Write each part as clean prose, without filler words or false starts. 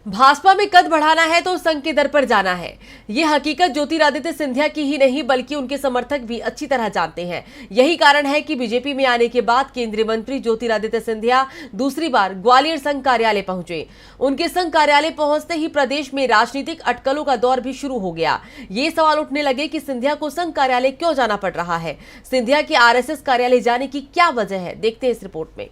भाजपा में कद बढ़ाना है तो संघ के दर पर जाना है। ये हकीकत ज्योतिरादित्य सिंधिया की ही नहीं बल्कि उनके समर्थक भी अच्छी तरह जानते हैं। यही कारण है कि बीजेपी में आने के बाद केंद्रीय मंत्री ज्योतिरादित्य सिंधिया दूसरी बार ग्वालियर संघ कार्यालय पहुंचे। उनके संघ कार्यालय पहुंचते ही प्रदेश में राजनीतिक अटकलों का दौर भी शुरू हो गया। ये सवाल उठने लगे कि सिंधिया को संघ कार्यालय क्यों जाना पड़ रहा है। सिंधिया के आरएसएस कार्यालय जाने की क्या वजह है, देखते हैं इस रिपोर्ट में।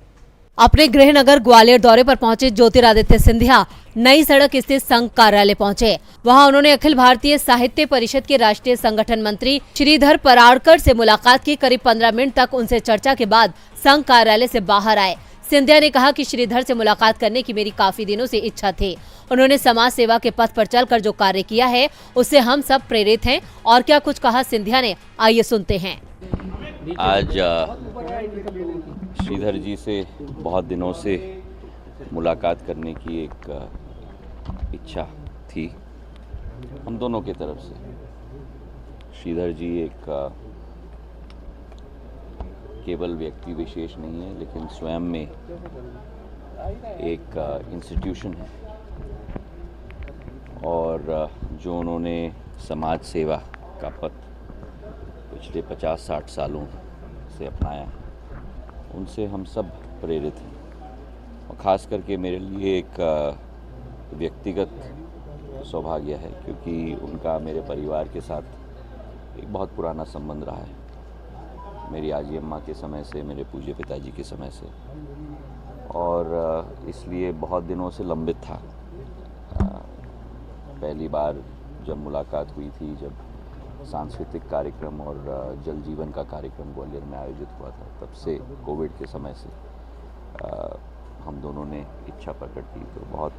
अपने गृह नगर ग्वालियर दौरे पर पहुंचे ज्योतिरादित्य सिंधिया नई सड़क स्थित संघ कार्यालय पहुंचे। वहां उन्होंने अखिल भारतीय साहित्य परिषद के राष्ट्रीय संगठन मंत्री श्रीधर पराड़कर से मुलाकात की। करीब 15 मिनट तक उनसे चर्चा के बाद संघ कार्यालय से बाहर आए। सिंधिया ने कहा कि श्रीधर से मुलाकात करने की मेरी काफी दिनों से इच्छा थी। उन्होंने समाज सेवा के पथ पर चलकर जो कार्य किया है उससे हम सब प्रेरित हैं। और क्या कुछ कहा सिंधिया ने, आइए सुनते हैं। आज श्रीधर जी से बहुत दिनों से मुलाकात करने की एक इच्छा थी हम दोनों की तरफ से। श्रीधर जी एक केवल व्यक्ति विशेष नहीं है, लेकिन स्वयं में एक इंस्टीट्यूशन है। और जो उन्होंने समाज सेवा का पथ पिछले 50-60 सालों से अपनाया, उनसे हम सब प्रेरित हैं। और ख़ास करके मेरे लिए एक व्यक्तिगत सौभाग्य है, क्योंकि उनका मेरे परिवार के साथ एक बहुत पुराना संबंध रहा है, मेरी आजी अम्मा के समय से, मेरे पूज्य पिताजी के समय से। और इसलिए बहुत दिनों से लंबित था। पहली बार जब मुलाकात हुई थी, जब सांस्कृतिक कार्यक्रम और जल जीवन का कार्यक्रम ग्वालियर में आयोजित हुआ था, तब से कोविड के समय से हम दोनों ने इच्छा प्रकट की। तो बहुत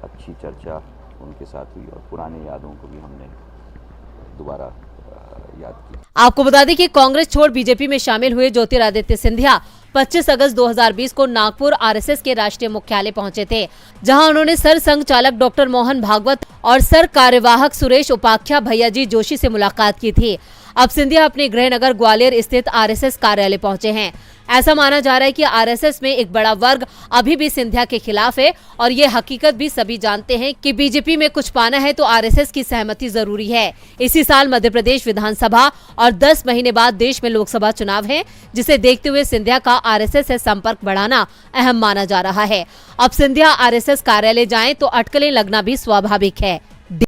अच्छी चर्चा उनके साथ हुई और पुरानी यादों को भी हमने दोबारा याद की। आपको बता दें कि कांग्रेस छोड़ बीजेपी में शामिल हुए ज्योतिरादित्य सिंधिया 25 अगस्त 2020 को नागपुर आरएसएस के राष्ट्रीय मुख्यालय पहुंचे थे, जहां उन्होंने सर संघ चालक डॉक्टर मोहन भागवत और सर कार्यवाहक सुरेश उपाख्या भैयाजी जोशी से मुलाकात की थी। अब सिंधिया अपने गृह नगर ग्वालियर स्थित आरएसएस कार्यालय पहुंचे हैं। ऐसा माना जा रहा है कि आरएसएस में एक बड़ा वर्ग अभी भी सिंधिया के खिलाफ है और ये हकीकत भी सभी जानते हैं कि बीजेपी में कुछ पाना है तो आरएसएस की सहमति जरूरी है। इसी साल मध्य प्रदेश विधानसभा और 10 महीने बाद देश में लोकसभा चुनाव है, जिसे देखते हुए सिंधिया का आरएसएस से संपर्क बढ़ाना अहम माना जा रहा है। अब सिंधिया आरएसएस कार्यालय जाएं तो अटकलें लगना भी स्वाभाविक है।